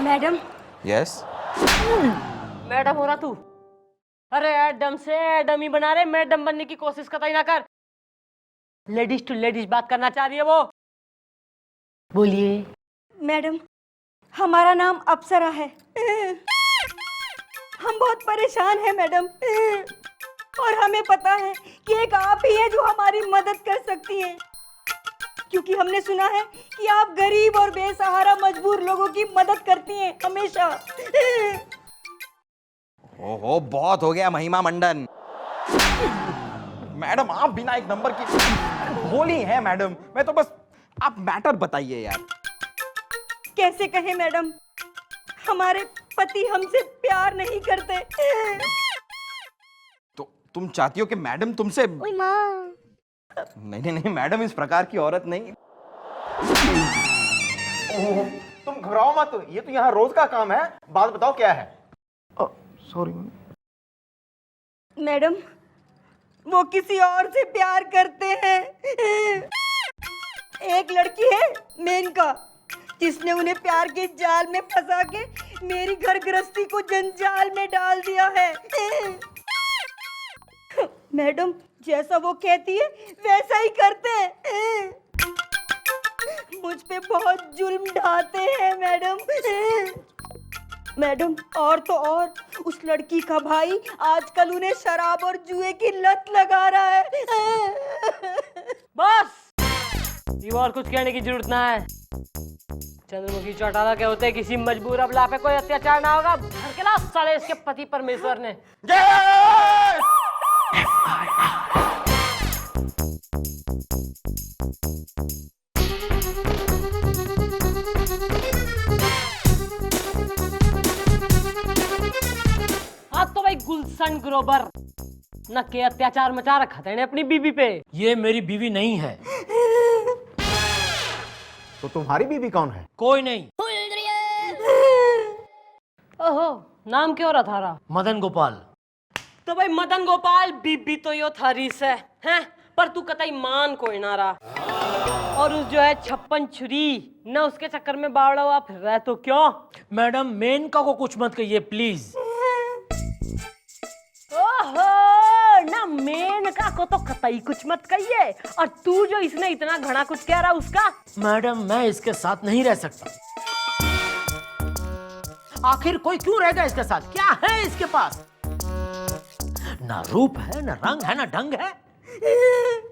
Madam. Yes. Madam हो रहा तू? अरे एडम से एडम ही बना रहे, मैडम बनने की कोशिश कतई ना कर। लेडीज टू लेडीज बात करना चाह रही है वो। बोलिए। मैडम, हमारा नाम अप्सरा है। हम बहुत परेशान हैं मैडम, और हमें पता है कि एक आप ही है जो हमारी मदद कर सकती हैं, क्योंकि हमने सुना है कि आप गरीब और बेसहारा मजबूर लोगों की मदद करती हैं हमेशा। ओहो, बहुत हो गया महिमा मंडन। मैडम आप बिना एक नंबर की भोली हैं मैडम। मैं तो बस, आप मैटर बताइए यार। कैसे कहें मैडम, हमारे पति हमसे प्यार नहीं करते। तो तुम चाहती हो कि मैडम तुमसे? ओए माँ। नहीं नहीं मैडम, इस प्रकार की औरत नहीं। ओह, तुम घबराओ मत, ये तो यहाँ रोज का काम है। बात बताओ क्या है? सॉरी मैडम, वो किसी और से प्यार करते हैं। एक लड़की है मेनका, जिसने उन्हें प्यार के जाल में फंसा के मेरी घर गृहस्थी को जंजाल में डाल दिया है। मैडम, जैसा वो कहती है वैसा ही करते हैं। मुझ पे बहुत जुल्म ढाते हैं मैडम। मैडम, और तो और उस लड़की का भाई आजकल उन्हें शराब और जुए की लत लगा रहा है। बस, ये और कुछ कहने की जरूरत ना है। चंद्रमुखी चौटाला के होते किसी मजबूर अबला पे कोई अत्याचार ना होगा। धड़केला साले इसके पति परमेश्वर ने। आज तो भाई गुलशन ग्रोवर न के अत्याचार मचा रखा था अपनी बीबी पे। ये मेरी बीवी नहीं है। तो तुम्हारी बीवी कौन है? कोई नहीं। ओहो, नाम क्यों रहा थारा? मदन गोपाल। तो भाई मदन गोपाल बीबी तो यो थारी से हैं, पर तू कतई मान कोई ना रहा। और उस जो है 56 छुरी न, उसके चक्कर में बावड़ा हुआ फिर रहा है तो क्यों? मैडम, मेनका को कुछ मत कहिए प्लीज। ओहो, ना मेनका को तो कतई कुछ मत कहिए, और तू जो इसने इतना घना कुछ कह रहा उसका। मैडम, मैं इसके साथ नहीं रह सकता। आखिर कोई क्यों रहेगा इसके साथ? क्या है इसके पास? ना रूप है, ना रंग है, ना ढंग है।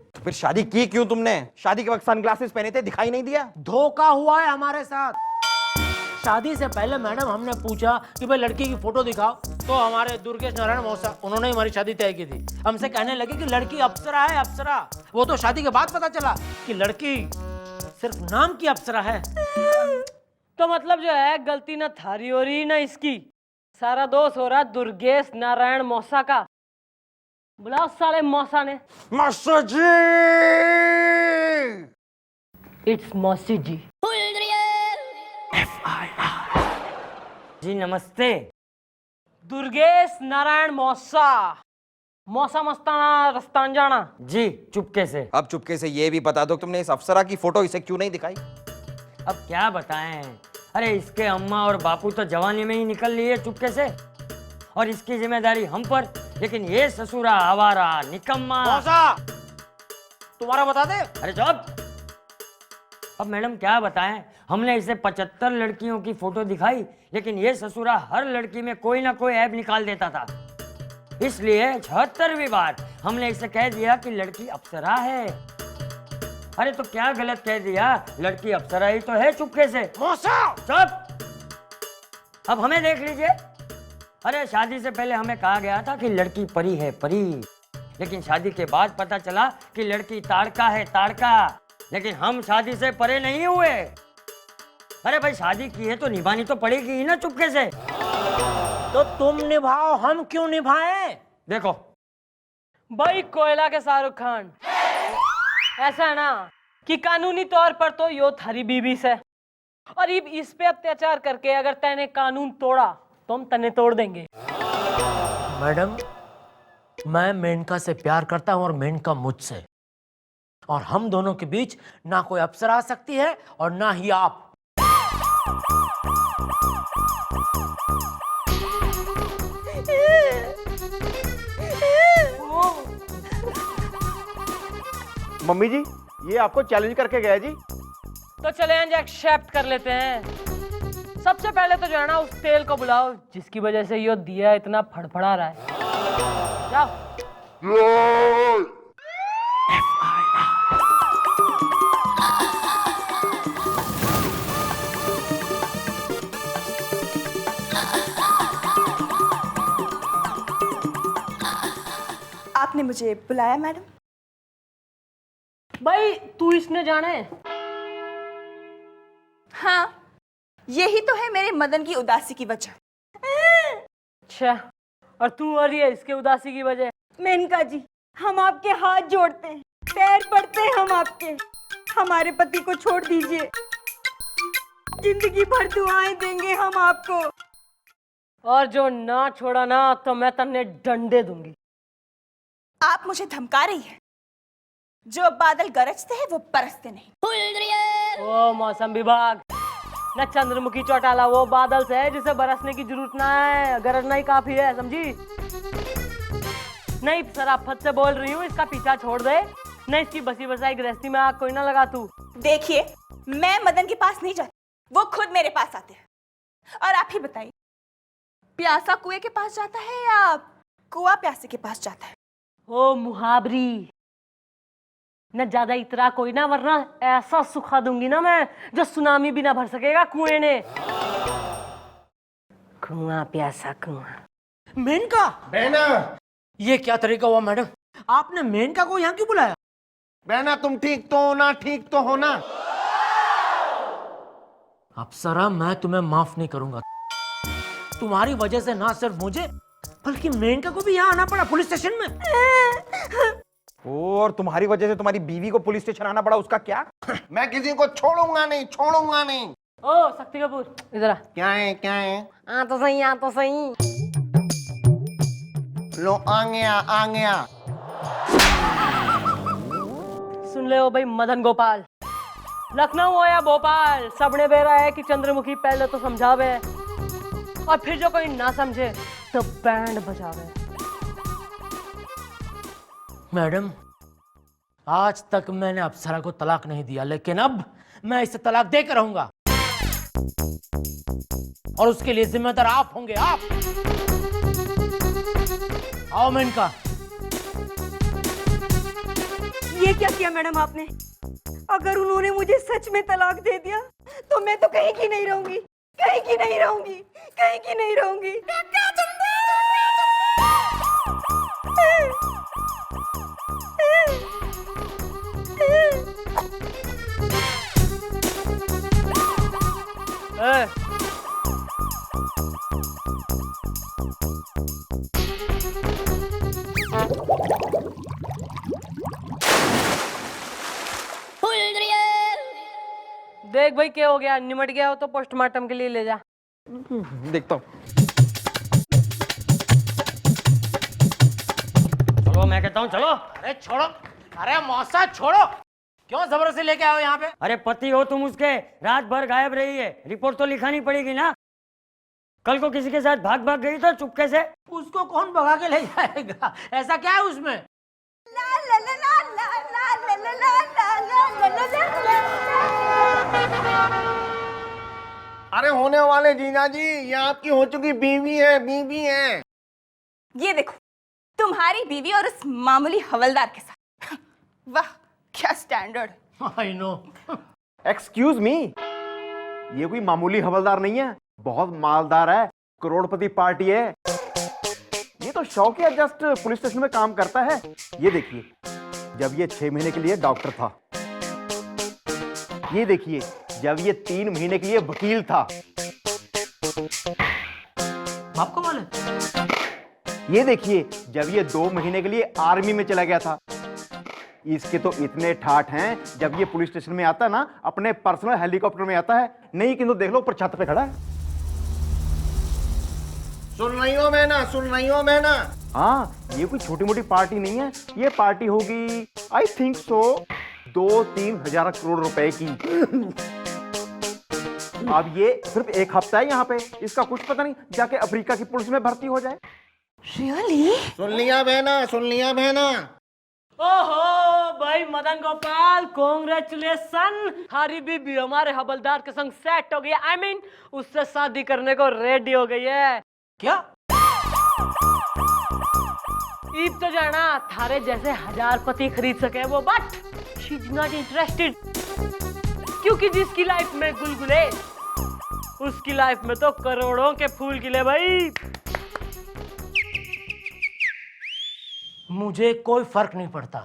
तो फिर शादी की क्यों तुमने? शादी के वक्त सनग्लासेस पहने थे, दिखाई नहीं दिया? धोखा हुआ है हमारे साथ। शादी से पहले मैडम हमने पूछा कि भाई लड़की की फोटो दिखाओ, तो हमारे दुर्गेश नारायण मौसा उन्होंने हमारी शादी तय की थी। हमसे कहने लगे कि लड़की अप्सरा है, अप्सरा। वो तो शादी के बाद पता चला कि लड़की सिर्फ नाम की अप्सरा है। तो मतलब जो है गलती ना थारी हो रही ना इसकी, सारा दोष हो रहा दुर्गेश नारायण मौसा का। बुलाओ साले मौसा ने। मौसा जी! इट्स मौसी जी। जी नमस्ते। दुर्गेश नारायण मौसा, मौसा मस्ताना रस्तान जाना। जी चुपके से। अब चुपके से ये भी बता दो तुमने इस अप्सरा की फोटो इसे क्यों नहीं दिखाई? अब क्या बताएं, अरे इसके अम्मा और बापू तो जवानी में ही निकल लिए चुपके से, और इसकी जिम्मेदारी हम पर। लेकिन ये ससुरा आवारा निकम्मा। मौसा, तुम्हारा बता दे। अरे चुप। अब मैडम क्या बताएं, हमने इसे 75 लड़कियों की फोटो दिखाई, लेकिन ये ससुरा हर लड़की में कोई ना कोई ऐब निकाल देता था। इसलिए 76वीं बार हमने इसे कह दिया कि लड़की अप्सरा है। अरे तो क्या गलत कह दिया, लड़की अप्सरा ही तो है चुपके से। मौसा! चुप। अब हमें देख लीजिए। अरे शादी से पहले हमें कहा गया था कि लड़की परी है, परी। लेकिन शादी के बाद पता चला कि लड़की ताड़का है, ताड़का। लेकिन हम शादी से परे नहीं हुए। अरे भाई शादी की है तो निभानी तो पड़ेगी ही ना चुपके से। तो तुम निभाओ, हम क्यों निभाएं? देखो भाई कोयला के शाहरुख खान, ऐसा है ना कि कानूनी तौर पर तो यो थारी बीबी से, और इस पे अत्याचार करके अगर तैने कानून तोड़ा तो हम तने तोड़ देंगे। मैडम, मैं मेनका से प्यार करता हूं और मेनका मुझसे, और हम दोनों के बीच ना कोई अप्सरा आ सकती है और ना ही आप। मम्मी जी, ये आपको चैलेंज करके गया जी। तो चैलेंज एक्सेप्ट कर लेते हैं। सबसे पहले तो जो है ना, उस तेल को बुलाओ जिसकी वजह से ये दिया इतना फड़फड़ा रहा है। जाओ। आपने मुझे बुलाया मैडम? भाई तू इसने जाने। हाँ, यही तो है मेरे मदन की उदासी की वजह। अच्छा, और तू और ये इसके उदासी की वजह? मेनका जी, हम आपके हाथ जोड़ते हैं, पैर पड़ते हैं हम आपके। हमारे पति को छोड़ दीजिए, जिंदगी भर दुआएं देंगे हम आपको। और जो ना छोड़ा ना तो मैं तन्ने डंडे दूंगी। आप मुझे धमका रही है? जो बादल गरजते हैं वो बरसते नहीं। ओ मौसम विभाग, न चंद्रमुखी चौटाला वो बादल से है जिसे बरसने की जरूरत ना है, गरजना ही काफी है, समझी? नहीं शराफत से बोल रही हूँ, इसका पीछा छोड़ दे, न इसकी बसी बसाई गृहस्थी में आग कोई ना लगा तू। देखिए, मैं मदन के पास नहीं जाती, वो खुद मेरे पास आते हैं। और आप ही बताइए, प्यासा कुएं के पास जाता है या कुआं प्यासे के पास जाता है? ओ मुहावरी, न ज्यादा इतरा कोई ना, वरना ऐसा सुखा दूंगी ना मैं जो सुनामी भी ना भर सकेगा कुएं ने। कुआं प्यासा कुआं। मेनका, बहना, ये क्या तरीका हुआ मैडम? आपने मेनका को यहाँ क्यों बुलाया? बहना तुम ठीक तो हो ना? ठीक तो हो ना? अप्सरा, मैं तुम्हें माफ नहीं करूंगा। तुम्हारी वजह से ना सिर्फ मुझे बल्कि मेनका को भी यहाँ आना पड़ा पुलिस स्टेशन में। और तुम्हारी वजह से तुम्हारी बीवी को पुलिस स्टेशन आना पड़ा, उसका क्या? मैं किसी को छोड़ूंगा नहीं, छोड़ूंगा नहीं। ओ शक्ति कपूर, इधर आ। क्या है, क्या है? आ तो सही, आ तो सही। लो आ गया, आ गया। सुन ले ओ भाई मदन गोपाल, लखनऊ हो या भोपाल, सबने बेरा है कि चंद्रमुखी पहले तो समझावे और फिर जो कोई ना समझे तो बैंड बजावे। मैडम, आज तक मैंने अप्सरा को तलाक नहीं दिया, लेकिन अब मैं इसे तलाक देकर रहूंगा और उसके लिए जिम्मेदार आप होंगे, आप। आओ मेनका। ये क्या किया मैडम आपने? अगर उन्होंने मुझे सच में तलाक दे दिया तो मैं तो कहीं की नहीं रहूंगी, कहीं की नहीं रहूंगी, कहीं की नहीं रहूंगी। देख भाई क्या हो गया, निमट गया हो तो पोस्टमार्टम के लिए ले जा। देखता हूँ। चलो मैं कहता हूँ चलो। अरे छोड़ो, अरे मौसा छोड़ो, क्यों जबरदस्ती लेके आओ यहाँ पे? अरे पति हो तुम उसके, रात भर गायब रही है, रिपोर्ट तो लिखानी पड़ेगी ना। कल को किसी के साथ भाग भाग गई तो चुपके से। उसको कौन भगा के ले जाएगा? ऐसा क्या है उसमें? अरे होने वाले जीना जी, ये आपकी हो चुकी बीवी है, बीवी है। ये देखो, तुम्हारी बीवी और उस मामूली हवलदार के साथ। वाह क्या standard. I know. Excuse me, ये कोई मामूली हवलदार नहीं है, बहुत मालदार है, करोड़पति पार्टी है। ये तो शौकिया जस्ट पुलिस स्टेशन में काम करता है। ये देखिए, जब ये 6 महीने के लिए डॉक्टर था, ये देखिए जब ये 3 महीने के लिए वकील था, आपको मालूम है? ये देखिए जब ये 2 महीने के लिए आर्मी में चला गया था। इसके तो इतने ठाठ हैं, जब ये पुलिस स्टेशन में आता है ना, अपने पर्सनल हेलीकॉप्टर में आता है। नहीं किंतु देख लो ऊपर छत पे खड़ा है। सुन रही हो मैना, सुन रही हो मैना? हाँ, ये कोई छोटी मोटी पार्टी नहीं है, ये पार्टी होगी आई थिंक सो 2-3 हजार करोड़ रुपए की। अब ये सिर्फ एक हफ्ता है यहाँ पे, इसका कुछ पता नहीं, जाके अफ्रीका की पुलिस में भर्ती हो जाए। रियली? सुन लिया बहना। ओहो भाई मदन गोपाल, कॉन्ग्रेचुलेशन, हमारी बीबी हमारे हवलदार के संग सेट हो गई। आई मीन उससे शादी करने को रेडी हो गई है। क्या? ईब तो जाना थारे जैसे 1000 पति खरीद सके वो, but she is not interested, क्योंकि जिसकी लाइफ में गुलगुले उसकी लाइफ में तो करोड़ों के फूल खिले भाई। मुझे कोई फर्क नहीं पड़ता,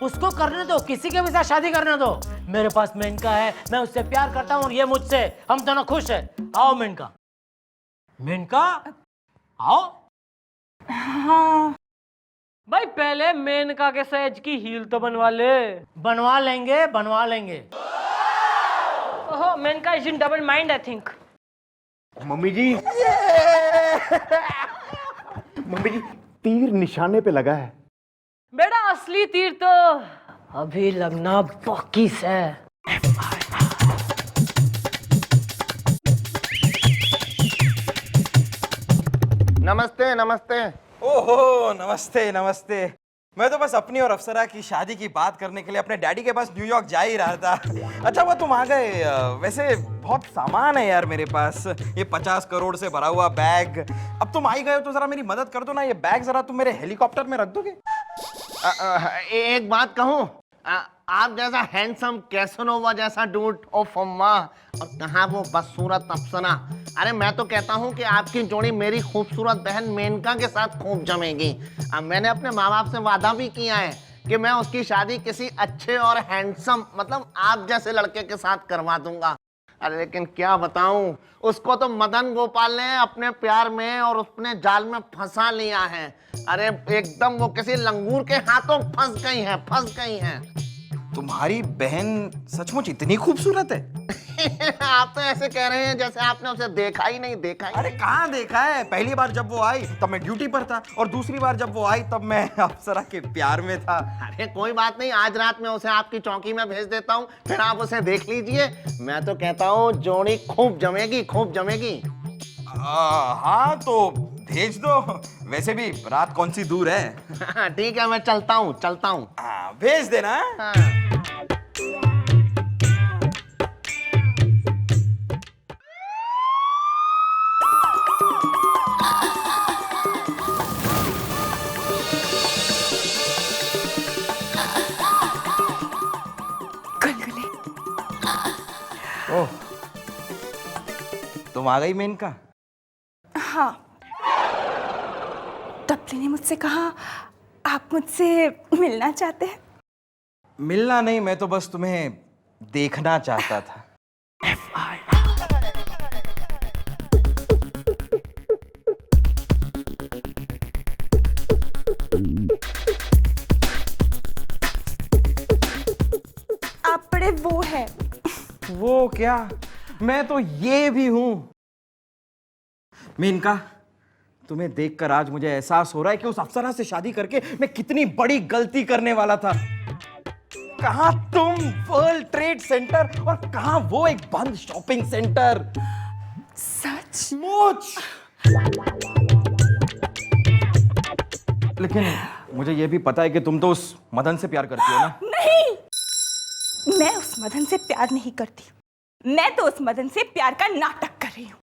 उसको करने दो, किसी के भी साथ शादी करने दो। मेरे पास मेनका है, मैं उससे प्यार करता हूँ और ये मुझसे, हम दोनों खुश हैं। आओ मेनका, मेनका आओ। हाँ भाई पहले मेनका के साइज की हील तो बनवा ले। बनवा लेंगे। ओहो, Menaka is in double mind I think. Mummy ji तीर निशाने पे लगा है। बेटा असली तीर तो अभी लगना बाकी है। नमस्ते। ओहो नमस्ते। मैं तो बस अपनी और अप्सरा की शादी की बात करने के लिए अपने डैडी के पास न्यूयॉर्क जा ही रहा था। अच्छा वो तुम आ गए। वैसे बहुत सामान है यार मेरे पास, ये 50 करोड़ से भरा हुआ बैग। अब तुम आ ही गए हो तो जरा मेरी मदद कर दो ना, ये बैग जरा तुम मेरे हेलीकॉप्टर में रख दोगे? एक बात कहूँ, आप जैसा हैंडसम कैसनोवा जैसा डूड ओ फम्मा, और कहाँ वो बदसूरत अप्सरा। अरे मैं तो कहता हूँ कि आपकी जोड़ी मेरी खूबसूरत बहन मेनका के साथ खूब जमेगी। अब मैंने अपने माँ बाप से वादा भी किया है कि मैं उसकी शादी किसी अच्छे और हैंडसम, मतलब आप जैसे लड़के के साथ करवा दूंगा। अरे लेकिन क्या बताऊं, उसको तो मदन गोपाल ने अपने प्यार में और अपने जाल में फंसा लिया है। अरे एकदम वो किसी लंगूर के हाथों फंस गई है। तुम्हारी बहन सचमुच इतनी खूबसूरत है? आप तो ऐसे कह रहे हैं जैसे आपने उसे देखा ही नहीं। अरे कहाँ देखा है, पहली बार जब वो आई तब मैं ड्यूटी पर था, और दूसरी बार जब वो आई तब मैं अप्सरा के प्यार में था। अरे कोई बात नहीं, आज रात में उसे आपकी चौकी में भेज देता हूँ, फिर आप उसे देख लीजिए। मैं तो कहता हूँ जोड़ी खूब जमेगी। हाँ तो भेज दो। वैसे भी रात कौन सी दूर है। ठीक है, मैं चलता हूँ। हाँ भेज देना। हाँ। गुलगुले। ओह तुम आ गई मेनका? हाँ, टपली ने मुझसे कहा आप मुझसे मिलना चाहते हैं। मिलना नहीं, मैं तो बस तुम्हें देखना चाहता था। आप बड़े वो है। वो क्या, मैं तो ये भी हूं। मेनका तुम्हें देखकर आज मुझे एहसास हो रहा है कि उस अप्सरा से शादी करके मैं कितनी बड़ी गलती करने वाला था। कहां तुम वर्ल्ड ट्रेड सेंटर और कहां वो एक बंद शॉपिंग सेंटर। सचमुच? लेकिन मुझे ये भी पता है कि तुम तो उस मदन से प्यार करती हो ना। नहीं, मैं उस मदन से प्यार नहीं करती, मैं तो उस मदन से प्यार का नाटक कर रही हूँ।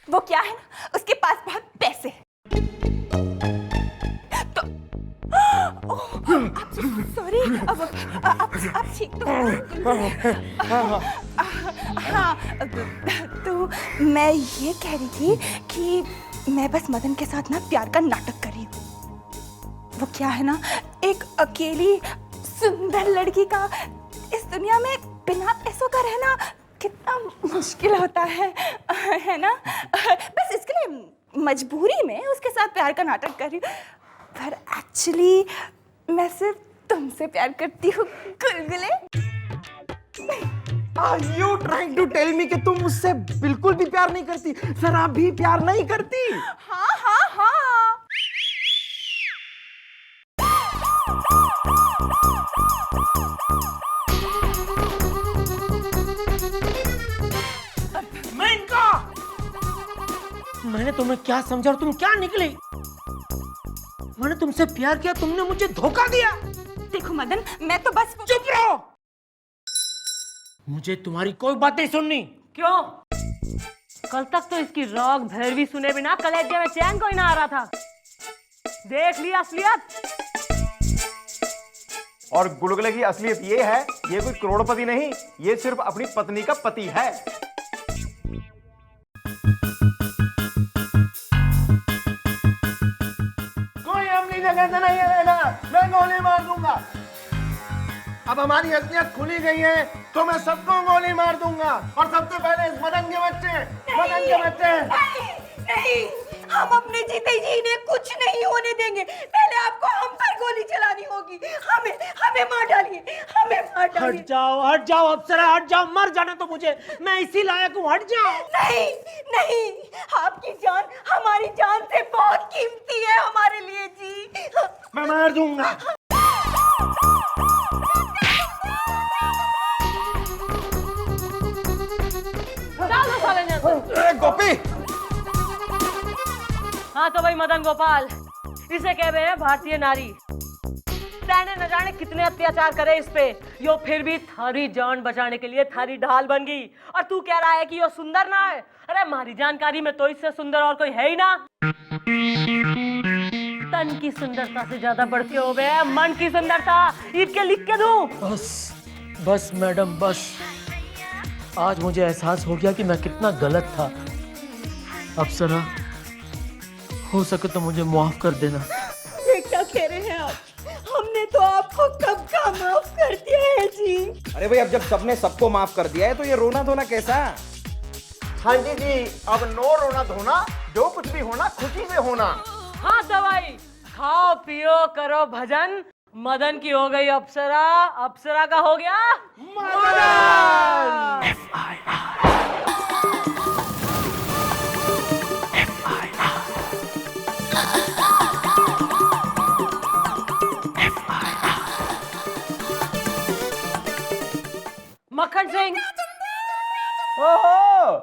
वो क्या है ना, उसके पास बहुत पैसे हैं। तो सॉरी, अब ठीक तो हाँ, तो मैं ये कह रही थी कि मैं बस मदन के साथ ना प्यार का नाटक कर रही हूँ। वो क्या है ना, एक अकेली सुंदर लड़की का इस दुनिया में बिना पैसों का रहना कितना मुश्किल होता है ना। बस इसके लिए मजबूरी में उसके साथ प्यार का नाटक कर रही हूँ, पर एक्चुअली मैं सिर्फ तुमसे प्यार करती हूँ गुलगुले। Are you trying to tell me कि तुम मुझसे बिल्कुल भी प्यार नहीं करती, जरा भी प्यार नहीं करती? हाँ हाँ हाँ। मैंने तुम्हें क्या समझा और तुम क्या निकली? मैंने तुमसे प्यार किया, तुमने मुझे धोखा दिया। देखो मदन, मैं तो बस चुप रहो। मुझे तुम्हारी कोई बात नहीं सुननी। क्यों? कल तक तो इसकी रॉक भैरवी सुने बिना कलेजे में चैन कोई ना आ रहा था। देख लिया असलियत। और गुलगुले की असलियत ये है, ये कोई करोड़पति नहीं, ये सिर्फ अपनी पत्नी का पति है। कोई अपनी जगह से नहीं रहेगा, मैं गोली मार दूंगा। अब हमारी असलियत खुली गई है तो मैं सबको गोली मार दूंगा, और सबसे पहले इस मदन के बच्चे। नहीं, नहीं, हम अपने जीते जी इन्हें कुछ नहीं होने देंगे। पहले आपको हम पर गोली चलानी होगी। हमें मार डालिए, हमें मार डालिए। हट जाओ अप्सरा, हट जाओ, मर जाने तो मुझे, मैं इसी लायक हूँ, हट जाओ। नहीं, नहीं, आपकी जान हमारी जान से बहुत कीमती है हमारे लिए जी। मैं मार दूंगा। डालो साले ने तो। गोपी, हाँ तो भाई मदन गोपाल, इसे कह रहे हैं भारतीय नारी। तैने न जाने कितने अत्याचार करे इस पे, यो फिर भी थारी जान बचाने के लिए थारी ढाल बन गई। और तू कह रहा है कि यो सुंदर ना है? अरे हमारी जानकारी में तो इससे सुंदर और कोई है ही ना। तन की सुंदरता से ज्यादा बढ़ती हो गए मन की सुंदरता। ईद के लिख के दूं? बस मैडम, बस। आज मुझे एहसास हो गया कि मैं कितना गलत था। अप्सरा, हो सके तो मुझे माफ कर देना। ये क्या कह रहे हैं आप? हमने तो आपको कब का माफ कर दिया है जी। अरे भाई, अब जब सबने सबको माफ कर दिया है तो ये रोना धोना कैसा? हाँ जी जी, अब नो रोना धोना, जो कुछ भी होना खुशी से होना। हाँ तो भाई, खाओ पियो करो भजन। मदन की हो गई अप्सरा, अप्सरा का हो गया मदन। मक्खन सिंह, ओहो,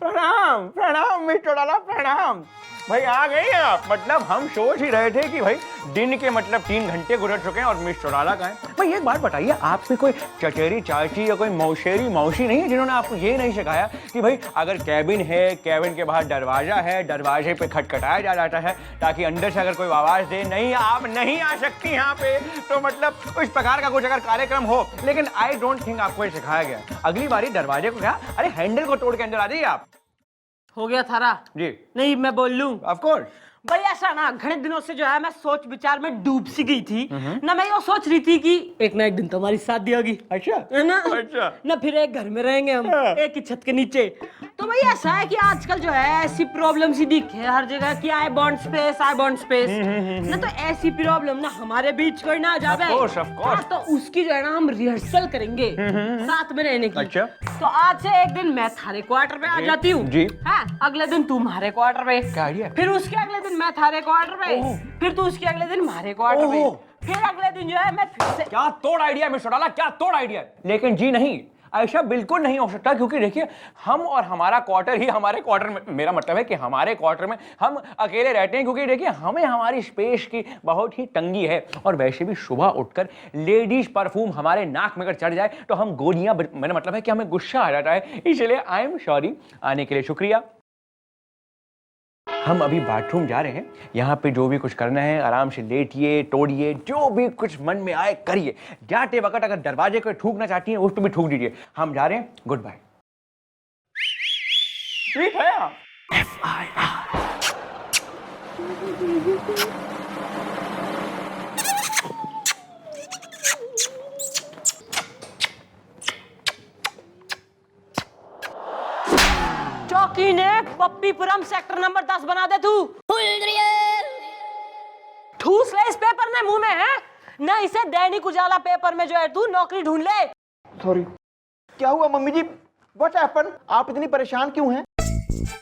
प्रणाम प्रणाम मिस्टर डाला, प्रणाम। भाई आ गए आप? मतलब हम सोच ही रहे थे कि भाई दिन के मतलब 3 घंटे गुजर चुके हैं और मिस्टर डाला का है। भाई एक बात बताइए, आपसे कोई चचेरी चाची या कोई मौसेरी मौसी नहीं है जिन्होंने आपको ये नहीं सिखाया कि भाई अगर कैबिन है, कैबिन के बाहर दरवाजा है, दरवाजे पे खटखटाया जा जाता है ताकि अंदर से अगर कोई आवाज दे, नहीं आप नहीं आ सकती यहाँ पे, तो मतलब उस प्रकार का कुछ अगर कार्यक्रम हो। लेकिन आई डोंट थिंक आपको ये सिखाया गया। अगली बारी दरवाजे को क्या, अरे हैंडल को तोड़ के अंदर आ जाइए आप। हो गया थारा? जी नहीं मैं बोल लूं? Of course. भाई ऐसा ना, घने दिनों से जो है मैं सोच विचार में डूब सी गई थी ना। मैं ये सोच रही थी कि एक ना एक दिन तो हमारी शादी होगी, अच्छा है ना? अच्छा। ना फिर एक घर में रहेंगे हम, एक ही छत के नीचे। तो भाई ऐसा है कि आजकल जो है ऐसी प्रॉब्लम सी दिख है हर जगह कि आई बॉन्ड स्पेस, आई बॉन्ड स्पेस ना। तो ऐसी प्रॉब्लम ना हमारे बीच कोई ना आ जावे। Of course. तो उसकी जो है ना हम रिहर्सल करेंगे साथ में रहने की। अच्छा। तो आज से एक दिन मैं थारे क्वार्टर पे आ जाती हूँ जी। हाँ, अगले दिन तू हमारे क्वार्टर पे, क्या आइडिया? फिर उसके अगले दिन मैं थारे क्वार्टर पे, फिर तू उसके अगले दिन हमारे क्वार्टर पे, फिर अगले दिन जो है मैं फिर से। क्या तोड़ आइडिया मिस्टर डाला, क्या तोड़ आइडिया। लेकिन जी नहीं, ऐसा बिल्कुल नहीं हो सकता, क्योंकि देखिए हम और हमारा क्वार्टर ही हमारे क्वार्टर में, मेरा मतलब है कि हमारे क्वार्टर में हम अकेले रहते हैं, क्योंकि देखिए हमें हमारी स्पेस की बहुत ही तंगी है। और वैसे भी सुबह उठकर लेडीज परफ्यूम हमारे नाक में अगर चढ़ जाए तो हम गोलियां, मेरा मतलब है कि हमें गुस्सा आ जाता है। इसलिए आई एम सॉरी, आने के लिए शुक्रिया। हम अभी बाथरूम जा रहे हैं, यहाँ पे जो भी कुछ करना है आराम से लेटिए, तोड़िए, जो भी कुछ मन में आए करिए। जाते वक्त अगर दरवाजे को ठूकना चाहती हैं उस पर भी ठूक दीजिए। हम जा रहे हैं, गुड बाय। ठीक है आप? चौकी ने पप्पीपुरम सेक्टर नंबर 10 बना दे तू। ठूस ले इस पेपर ने मुंह में है ना। इसे दैनिक उजाला पेपर में जो है तू नौकरी ढूंढ ले। सॉरी। क्या हुआ मम्मी जी? What happened? आप इतनी परेशान क्यों हैं?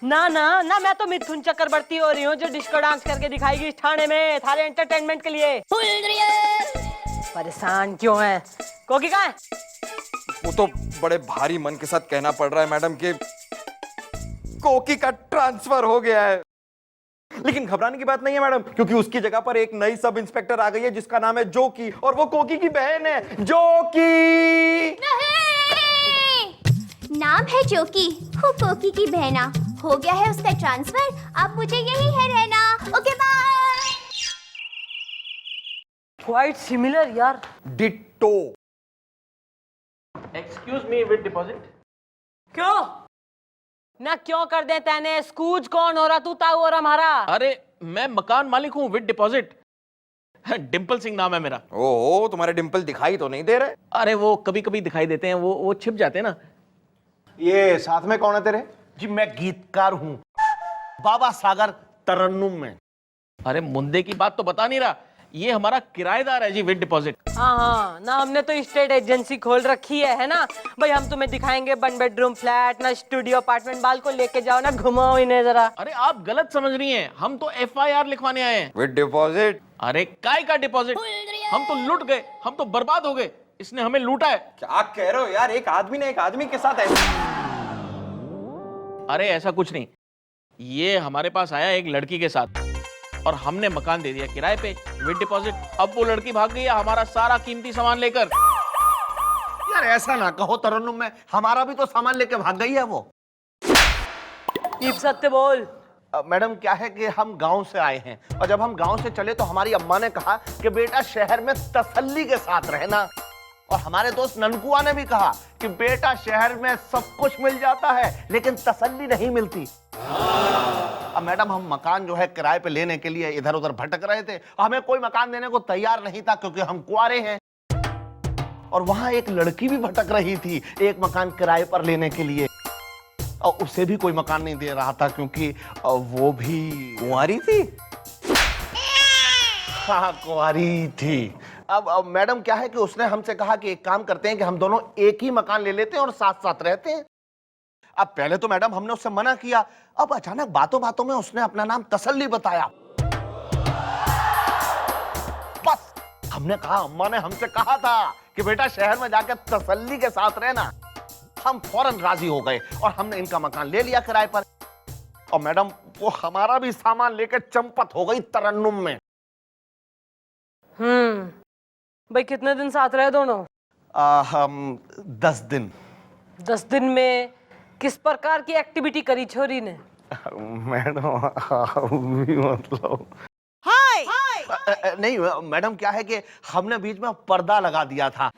ना ना ना, मैं तो मिथुन चक्रवर्ती हो रही हूँ जो डिस्को डांस करके दिखाएगी इस थाने में थारे एंटरटेनमेंट के लिए। परेशान क्यों है? कोकी कहाँ है? वो तो बड़े भारी मन के साथ कहना पड़ रहा है मैडम कि कोकी का ट्रांसफर हो गया है। लेकिन घबराने की बात नहीं है मैडम, क्योंकि उसकी जगह पर एक नई सब इंस्पेक्टर आ गई है जिसका नाम है जोकी, और वो कोकी की बहन है जोकी। नहीं! नाम है जोकी, हूँ कोकी की बहना। हो गया है उसका ट्रांसफर, अब मुझे यही है रहना। Okay bye. क्वाइट सिमिलर यार। Ditto. Excuse me, with deposit. क्यों ना क्यों कर दे तेने? स्कूज कौन हो रहा, तू ताऊ और हमारा? अरे मैं मकान मालिक हूँ विद डिपॉजिट। डिम्पल सिंह नाम है मेरा। ओह, तुम्हारे डिंपल दिखाई तो नहीं दे रहे। अरे वो कभी कभी दिखाई देते हैं, वो छिप जाते हैं ना। ये साथ में कौन है तेरे? जी मैं गीतकार हूँ, बाबा सागर तरन्नुम में। अरे मुंदे की बात तो बता नहीं रहा, ये हमारा किराएदार है जी विद डिपॉजिट। हाँ हाँ ना, हमने तो स्टेट एजेंसी खोल रखी है ना भाई। हम तुम्हें दिखाएंगे 1 बेडरूम फ्लैट ना स्टूडियो अपार्टमेंट। बाल को लेके जाओ ना, घुमाओ इन्हें जरा। अरे आप गलत समझ रही हैं, हम तो FIR लिखवाने आए हैं। With deposit? अरे काय का डिपॉजिट? हम तो लूट गए, हम तो बर्बाद हो गए, इसने हमें लूटा है। क्या कह रहे हो यार? एक आदमी ने एक आदमी के साथ ऐसा? अरे ऐसा कुछ नहीं, ये हमारे पास आया एक लड़की के साथ और हमने मकान दे दिया किराए पे विद डिपॉजिट। अब वो लड़की भाग गई है हमारा सारा कीमती सामान लेकर। यार ऐसा ना कहो तरन्नुम, में हमारा भी तो सामान लेके भाग गई है वो। दीप सत्य बोल। मैडम क्या है कि हम गांव से आए हैं, और जब हम गांव से चले तो हमारी अम्मा ने कहा कि बेटा शहर में तसल्ली के साथ रहना, और हमारे दोस्त ननकुआ ने भी कहा कि बेटा शहर में सब कुछ मिल जाता है लेकिन तसल्ली नहीं मिलती। अब मैडम हम मकान जो है किराए पे लेने के लिए इधर उधर भटक रहे थे, हमें कोई मकान देने को तैयार नहीं था क्योंकि हम कुआरे हैं, और वहां एक लड़की भी भटक रही थी एक मकान किराए पर लेने के लिए, और उसे भी कोई मकान नहीं दे रहा था क्योंकि वो भी कुंवारी थी। हाँ कुंवारी थी। अब मैडम क्या है कि उसने हमसे कहा कि एक काम करते हैं कि हम दोनों एक ही मकान ले लेते हैं और साथ साथ रहते हैं। अब पहले तो मैडम हमने उससे मना किया, अब अचानक बातों बातों में उसने अपना नाम तसल्ली बताया। बस हमने कहा, अम्मा ने हमसे कहा था कि बेटा शहर में जाकर तसल्ली के साथ रहना। हम फौरन राजी हो गए और हमने इनका मकान ले लिया किराए पर, और मैडम वो हमारा भी सामान लेकर चंपत हो गई तरन्नुम में। भाई कितने दिन साथ रहे दोनों? हम 10 दिन। 10 दिन में किस प्रकार की एक्टिविटी करी छोरी ने? मैडम भी मतलब नहीं मैडम क्या है कि हमने बीच में पर्दा लगा दिया था,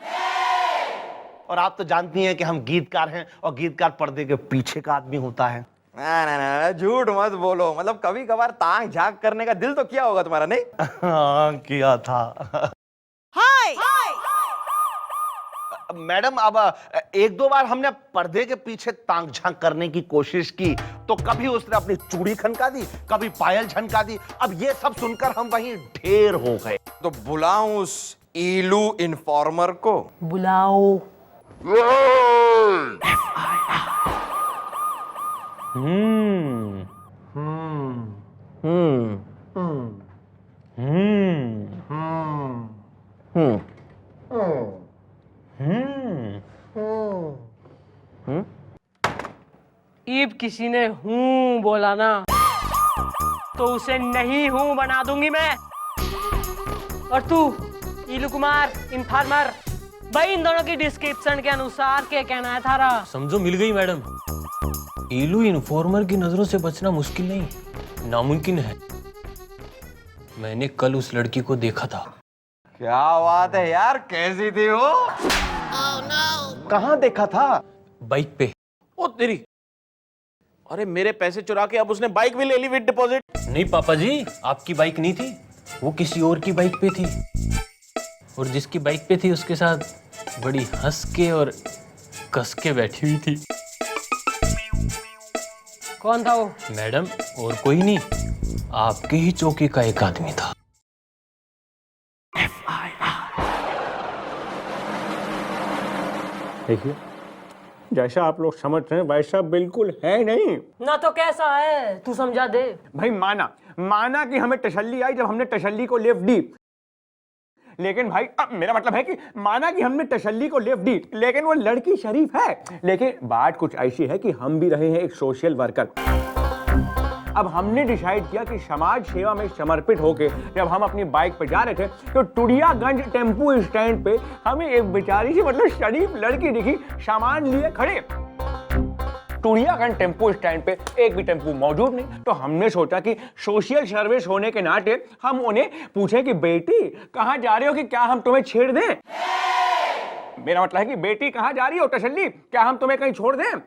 और आप तो जानती हैं कि हम गीतकार हैं और गीतकार पर्दे के पीछे का आदमी होता है। ना ना ना, झूठ मत बोलो। मतलब कभी कभार तांग झांक करने का दिल तो किया होगा तुम्हारा, नहीं? हाँ किया था। मैडम अब एक दो बार हमने पर्दे के पीछे तांग झांक करने की कोशिश की, तो कभी उसने अपनी चूड़ी खनका दी, कभी पायल झनका दी। अब ये सब सुनकर हम वहीं ढेर हो गए। तो बुलाऊं उस ईलू इन्फॉर्मर को? बुलाओ। ईब किसी ने हूं बोला ना तो उसे नहीं हूं बना दूंगी मैं। और तू ईलू कुमार इन्फॉर्मर, भाई इन दोनों की डिस्क्रिप्शन के अनुसार क्या कहना है थारा? समझो मिल गई मैडम। ईलू इन्फॉर्मर की नजरों से बचना मुश्किल नहीं, नामुमकिन है। मैंने कल उस लड़की को देखा था। क्या बात है यार, कैसी थी वो? कहाँ देखा था? बाइक पे। ओ तेरी, अरे मेरे पैसे चुरा के अब उसने बाइक भी ले ली विद डिपॉजिट। नहीं पापा जी, आपकी बाइक नहीं थी, वो किसी और की बाइक पे थी, और जिसकी बाइक पे थी उसके साथ बड़ी हंस के और कस के बैठी हुई थी। कौन था वो? मैडम और कोई नहीं, आपके ही चौकी का एक आदमी था। देखिए जैसा आप लोग समझ रहे हैं वैसा बिल्कुल है नहीं। ना तो कैसा है, तू समझा दे। भाई माना कि हमें तसल्ली आई जब हमने तसल्ली को लिफ्ट दी, लेकिन भाई मेरा मतलब है कि माना कि हमने तसल्ली को लिफ्ट दी, लेकिन वो लड़की शरीफ है। लेकिन बात कुछ ऐसी है कि हम भी रहे हैं एक सोशल वर्कर। अब हमने डिसाइड किया कि समाज सेवा में समर्पित होके जब हम अपनी बाइक पे जा रहे थे तो टुडियागंज टेम्पो स्टैंड पे हमें एक बेचारी सी मतलब शरीफ लड़की दिखी, सामान लिए खड़े। टुडियागंज टेम्पो स्टैंड पे एक भी टेम्पो मौजूद नहीं, तो हमने सोचा कि सोशल सर्विस होने के नाते हम उन्हें पूछे कि बेटी कहाँ जा रहे हो, कि क्या हम तुम्हें छेड़ दें। मेरा मतलब है कि बेटी कहाँ जा रही हो तसल्ली, क्या हम तुम्हें कहीं छोड़ दें।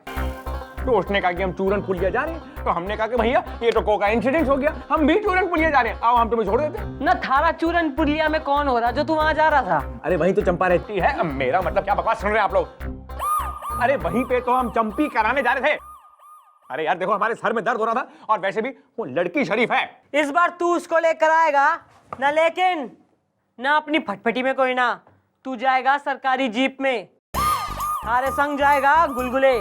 तो उसने कहा कि हम चूरन पुलिया जा रहे हैं। तो हमने कहा कि भैया ये तो कोका इंसिडेंट हो गया, हम भी चूरन पुलिया जा रहे हैं, आओ हम तुम्हें छोड़ देते हैं। ना थारा चूरन पुलिया में कौन हो रहा जो तू वहां जा रहा था? अरे वहीं तो चंपा रहती है। मेरा मतलब क्या बकवास सुन रहे हैं आप लोग। अरे वहीं पे तो हम चंपी कराने जा रहे थे। अरे यार देखो हमारे सर में दर्द हो रहा था, और वैसे भी वो लड़की शरीफ है। इस बार तू उसको लेकर आएगा ना, लेकिन ना अपनी फटफटी में कोई ना, तू जाएगा सरकारी जीप में। थारे संग जाएगा गुलगुले।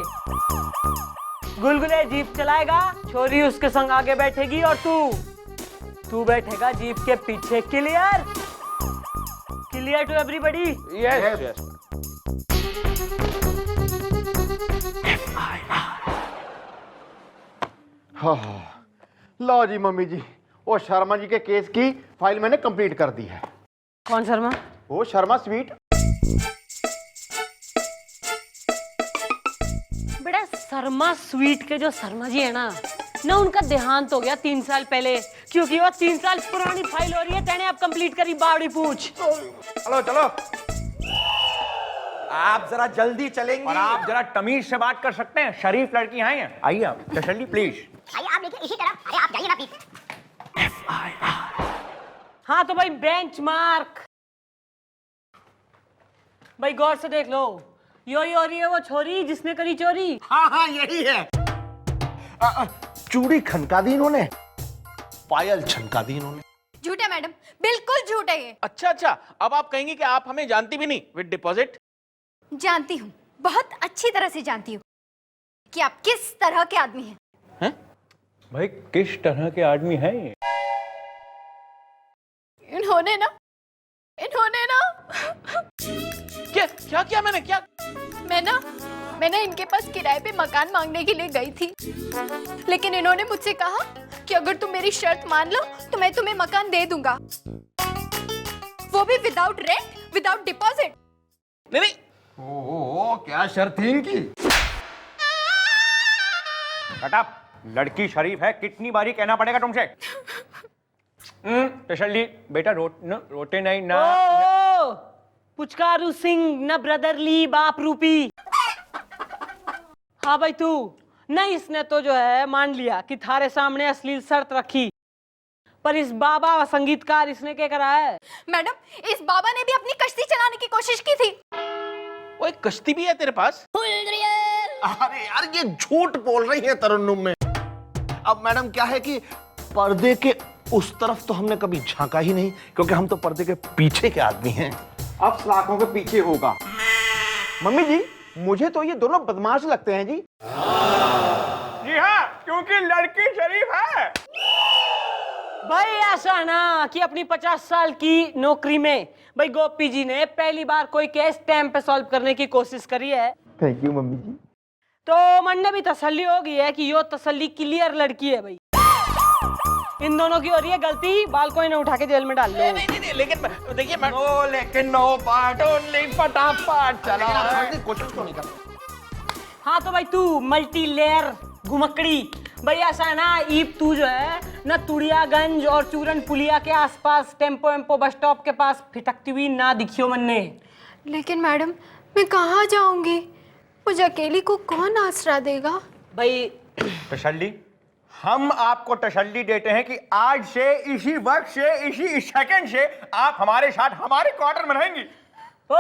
गुलगुले जीप चलाएगा, छोरी उसके संग आगे बैठेगी और तू बैठेगा जीप के पीछे। Clear? Clear to everybody? Yes yes. लो जी मम्मी जी, वो शर्मा जी के केस की फाइल मैंने कंप्लीट कर दी है। कौन शर्मा? वो शर्मा स्वीट। बड़ा शर्मा स्वीट के जो शर्मा जी है ना उनका देहांत हो गया 3 साल पहले, क्योंकि वो 3 साल पुरानी फाइल हो रही है। तेने अब कंप्लीट करी बावड़ी पूछ। चलो चलो, आप जरा जल्दी चलेंगे। और आप जरा तमीज से बात कर सकते हैं, शरीफ लड़की आई हैं। आइए आप तसल्ली प्लीज। आइए आप देखिए इसी तरफ, अरे आप जाइए ना प्लीज। हाँ तो भाई बेंच मार्क, भाई गौर से देख लो, यो हो रही है वो छोरी जिसने करी चोरी। हाँ हाँ यही है। चूड़ी खनका दी इन्होंने, पायल छनका दी इन्होंने। झूठे मैडम, बिल्कुल झूठ है ये। अच्छा अच्छा, अब आप कहेंगे कि आप हमें जानती भी नहीं विद डिपॉजिट। जानती हूँ, बहुत अच्छी तरह से जानती हूँ कि आप किस तरह के आदमी हैं। भाई किस तरह के आदमी हैं ये? इन्होंने ना क्या क्या क्या मैंने क्या? मैं ना इनके पास किराए पे मकान मांगने के लिए गई थी, लेकिन इन्होंने मुझसे कहा कि अगर तुम मेरी शर्त मान लो तो मैं तुम्हें मकान दे दूंगा, वो भी विदाउट रेंट, विदाउट डिपॉजिट। नहीं ओह क्या शर्त थी इनकी। कटअप, लड़की शरीफ है, कितनी बारी कहना पड़ेगा तुमसे। तसल्ली बेटा, रोटे नहीं ना। ओ पुचकारू सिंह न ब्रदरली बाप रूपी। हाँ भाई तू नहीं, इसने तो जो है मान लिया कि थारे सामने अश्लील शर्त रखी, पर इस बाबा संगीतकार इसने क्या करा है? मैडम इस बाबा ने भी अपनी कश्ती चलाने की कोशिश की थी। वो एक कश्ती भी है तेरे पास? अरे यार ये झूठ बोल रही है तरन्नुम में। अब मैडम क्या है कि पर्दे के उस तरफ तो हमने कभी झांका ही नहीं, क्योंकि हम तो पर्दे के पीछे के आदमी हैं। अब सलाखों के पीछे होगा। मम्मी जी मुझे तो ये दोनों बदमाश लगते हैं जी। जी हाँ, क्योंकि लड़की शरीफ है। भाई ऐसा ना कि अपनी 50 साल की नौकरी में भाई गोपी जी ने पहली बार कोई केस टाइम पे सॉल्व करने की कोशिश करी है। थैंक यू मम्मी जी। तो मन ने भी तसल्ली हो गई है कि यो तसल्ली क्लियर लड़की है भाई। इन दोनों की हो रही है गलती, बाल को इन्हें उठा के जेल में डाल लो। नहीं, लेकिन देखिए मैं लेकिन नो पार्ट ओनली फटाफट चला। कोशिश तो नहीं करता। हाँ तो भाई तू मल्टी लेयर घुमकड़ी, भाई ऐसा है ना, ईब तू जो है ना तुड़ियागंज और चूरन पुलिया के आसपास टेम्पो वेम्पो बस स्टॉप के पास फिटकती हुई ना दिखियो मन ने। लेकिन मैडम मैं कहाँ जाऊंगी, मुझे अकेली को कौन आसरा देगा? भाई तसल्ली, हम आपको तसल्ली देते हैं कि आज से, इसी वक्त से, इसी सेकंड से आप हमारे साथ हमारे क्वार्टर में रहेंगी। ओ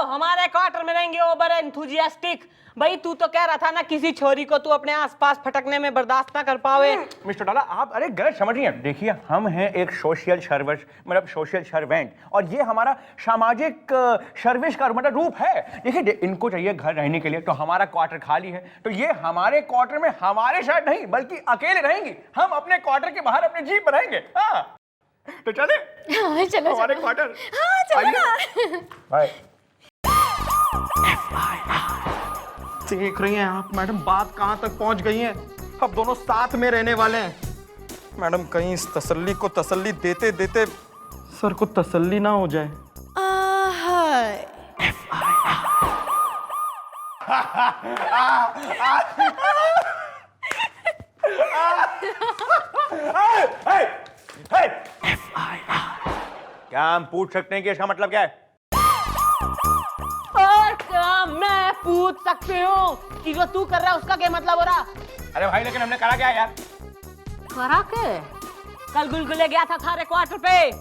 हमारे क्वार्टर में रहेंगे, ओवर एंथुजियास्टिक। भाई तू तो कह रहा था ना किसी छोरी को तू अपने आसपास फटकने में बर्दाश्त ना कर पावे। मिस्टर डाला आप अरे गलत समझ रही हैं। देखिए हम हैं एक सोशल सर्विस, मतलब सोशल सर्वेंट, और ये हमारा सामाजिक सर्विस का मतलब रूप है। देखिए इनको चाहिए घर रहने के लिए, तो हमारा क्वार्टर खाली है, तो ये हमारे क्वार्टर में हमारे साथ नहीं बल्कि अकेले रहेंगी। हम अपने क्वार्टर के बाहर अपने जीप पर रहेंगे। हाँ तो चले हाँ, चलो हमारे चलो। क्वार्टर। हाँ चलो ना। बाय। देख रही हैं आप मैडम, बात कहाँ तक पहुंच गई है। अब दोनों साथ में रहने वाले हैं। मैडम कहीं इस तसल्ली को तसल्ली देते देते सर को तसल्ली ना हो जाए। क्या हम पूछ सकते हैं कि इसका मतलब क्या है? और क्या मैं पूछ सकती हूँ कि जो तू कर रहा है उसका क्या मतलब हो रहा? अरे भाई लेकिन हमने करा क्या है यार? करा के? कल गुलगुले गया था थारे क्वार्टर पे।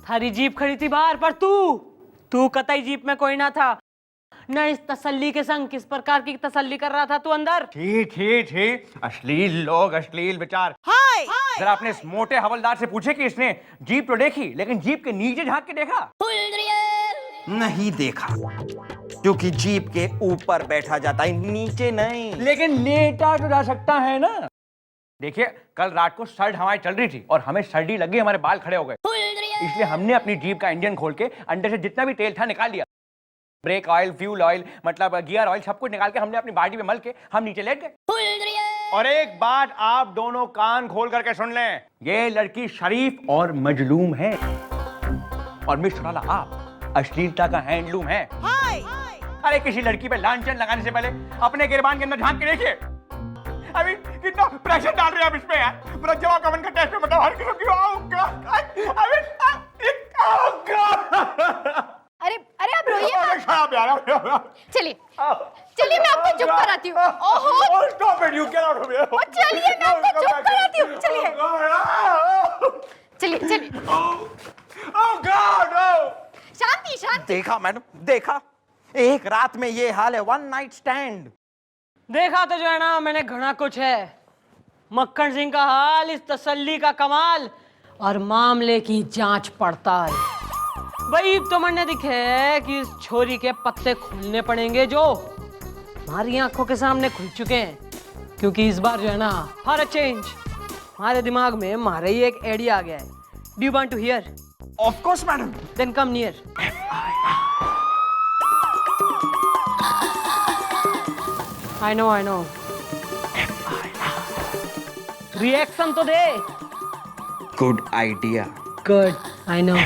थारी जीप खड़ी थी बाहर, पर तू कतई जीप में कोई ना था। न इस तसल्ली के संग किस प्रकार की तसल्ली कर रहा था तू अंदर? छी अश्लील लोग, अश्लील विचार। जरा अपने इस मोटे हवलदार से पूछे कि इसने जीप तो देखी लेकिन जीप के नीचे झांक के देखा? नहीं देखा, क्योंकि जीप के ऊपर बैठा जाता है, नीचे नहीं। लेकिन लेटा तो जा सकता है ना। देखिए कल रात को सर्द हवाएं चल रही थी और हमें सर्दी लगी, हमारे बाल खड़े हो गए, इसलिए हमने अपनी जीप का इंजन खोल के अंदर से जितना भी तेल था निकाल लिया। ब्रेक ऑयल, फ्यूल ऑयल, मतलब गियर ऑयल, सब कुछ निकाल के हमने अपनी बाडी में मल के हम नीचे लेट गए। और एक बात आप दोनों कान खोल करके सुन लें, ये लड़की शरीफ और मजलूम है और मिस चौटाला आप अश्लीलता का हैंडलूम है। अरे किसी लड़की पे लांछन लगाने से पहले अपने गिरबान के अंदर झांक के देखिए। अभी कितना प्रेशर डाल रहे हैं आप इस पे यार। पूरा जवाब कवन का टेस्ट में मतलब हर किसी की अरे अरे आप रोइए मत। खराब यार। चलिए चलिए मैं आपको चुप कराती हूँ। ओहो stop it, you get out of here. ओ चलिए मैं आपको चुप कराती हूँ। चलिए चलिए चलिए। ओह गॉड, शांति शांति। देखा मैडम, देखा, एक रात में ये हाल है। One night stand. देखा तो जो है ना, मैंने घना कुछ है। मक्खन सिंह का हाल, इस तसल्ली का कमाल और मामले की जांच पड़ताल। भाई तो मैंने दिखे कि इस छोरी के पत्ते खोलने पड़ेंगे जो हमारी आंखों के सामने खुल चुके हैं। क्योंकि इस बार जो है ना, फॉर अ चेंज हमारे दिमाग में हमारे ही एक आइडिया आ गया है। Do you want to hear? Of course madam. Then come near. I know. Reaction तो दे। Good idea. Good, I know.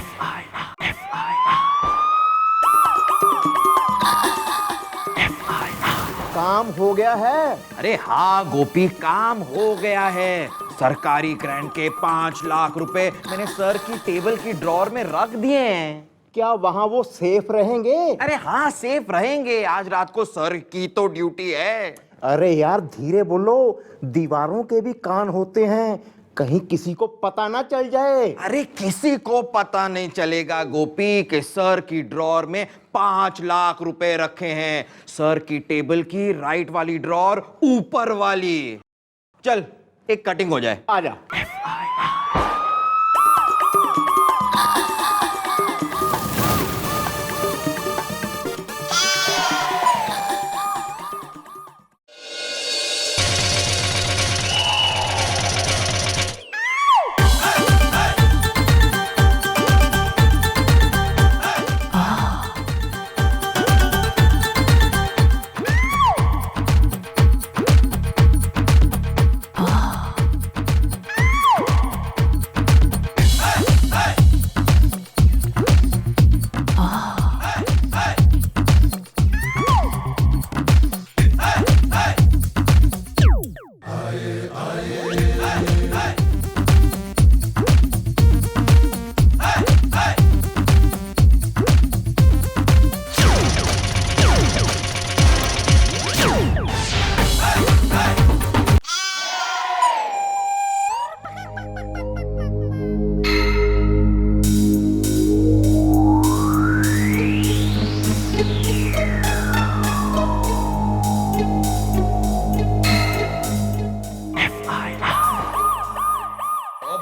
काम हो गया है। अरे हाँ गोपी, काम हो गया है। सरकारी ग्रांट के 5 लाख रुपए मैंने सर की टेबल की ड्रॉर में रख दिए हैं। क्या वहां वो सेफ रहेंगे? अरे हाँ, सेफ रहेंगे। आज रात को सर की तो ड्यूटी है। अरे यार धीरे बोलो, दीवारों के भी कान होते हैं, कहीं किसी को पता ना चल जाए। अरे किसी को पता नहीं चलेगा गोपी कि सर की ड्रॉर में 5 लाख रुपए रखे हैं। सर की टेबल की राइट वाली ड्रॉर ऊपर वाली। चल एक कटिंग हो जाए। आजा।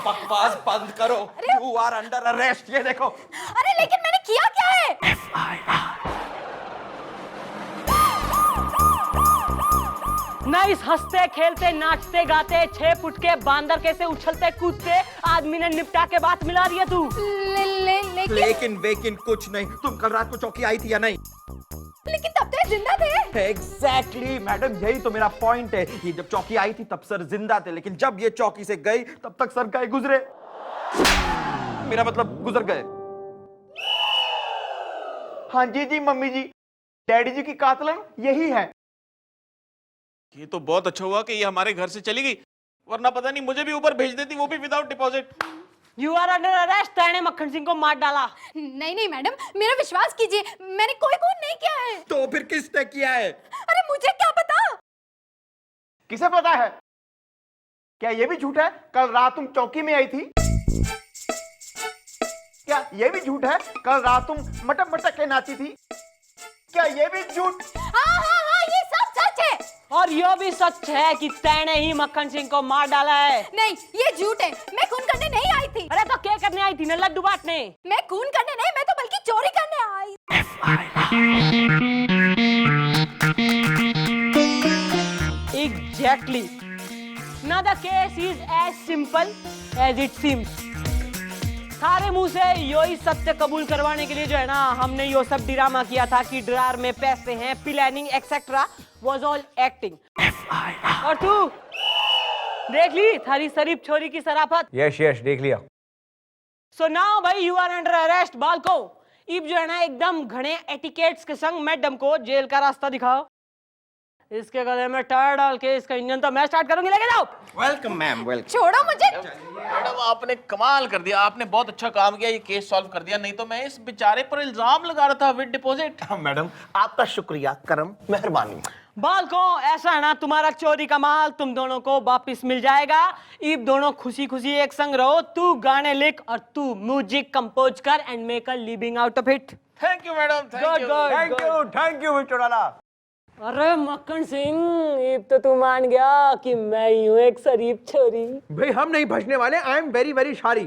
बकवास बंद करो। You are under arrest. ये देखो। अरे लेकिन मैंने किया क्या है? न इस हंसते खेलते नाचते गाते 6 फुट के बांदर कैसे उछलते कूदते आदमी ने निपटा के बात मिला रही है तू। लेकिन वेकिन कुछ नहीं। तुम कल रात को चौकी आई थी या नहीं? लेकिन तब तक जिंदा थे। एग्जैक्टली मैडम, यही तो मेरा पॉइंट है। ये जब चौकी आई थी तब सर जिंदा थे, लेकिन जब ये चौकी से गई तब तक सर गए गुजरे। मेरा मतलब गुजर गए। हाँ जी जी मम्मी जी, डैडी जी की कातलन यही है। ये तो बहुत अच्छा हुआ कि ये हमारे घर से चली गई, वरना पता नहीं मुझे भी ऊपर भेज देती, वो भी without deposit. You are under arrest. तैने मक्खन सिंह को मार डाला। नहीं नहीं मैडम, मेरा विश्वास कीजिए, मैंने कोई खून नहीं किया है। तो फिर किसने किया है? अरे मुझे क्या पता। किसे पता है? क्या ये भी झूठ है कल रात तुम चौकी में आई थी? क्या ये भी झूठ है कल रात तुम मटक मटक के नाची थी? क्या ये भी झूठ? हाँ हाँ हाँ, ये सब सच है। और ये भी सच है कि तैने ही मक्खन सिंह को मार डाला है। नहीं, ये झूठ है। मैं खून करने नहीं आई थी। अरे तो क्या करने आई थी? न लड्डू बांटने। मैं खून करने नहीं, मैं तो बल्कि चोरी करने आई। Exactly. Now the case is as simple as it seems. सारे मुंह से यो ही सत्य कबूल करवाने के लिए जो है ना, हमने यो सब ड्रामा किया था कि ड्रार में पैसे हैं, planning etcetera was all acting. और तू देख ली थारी शरीफ छोरी की शराफत। यस यस, देख लिया। सो नाउ भाई यू आर अंडर अरेस्ट बालको। इब जो है ना एकदम घने एटिकेट्स के संग मैडम को जेल का रास्ता दिखाओ। इसके गले में टायर डाल के इसका इंजन तो मैं स्टार्ट करूंगी, लेके जाओ। Welcome ma'am, welcome. छोड़ो मुझे। मैडम आपने कमाल कर दिया, आपने बहुत अच्छा काम किया, ये केस सॉल्व कर दिया। नहीं तो मैं इस बेचारे पर इल्जाम लगा रहा था विद डिपॉजिट। मैडम आपका शुक्रिया, करम, मेहरबानी। बालको ऐसा है ना, तुम्हारा चोरी का माल तुम दोनों को वापिस मिल जाएगा। इब दोनों खुशी खुशी एक संग रहो। तू गाने लिख और तू म्यूजिक कंपोज कर and make a living out of it. Thank you madam, thank you mister डाला। अरे मक्खन सिंह, इब तो तू मान गया कि मैं ही हूँ एक शरीफ छोरी। भाई हम नहीं भजने वाले। I am very very sorry.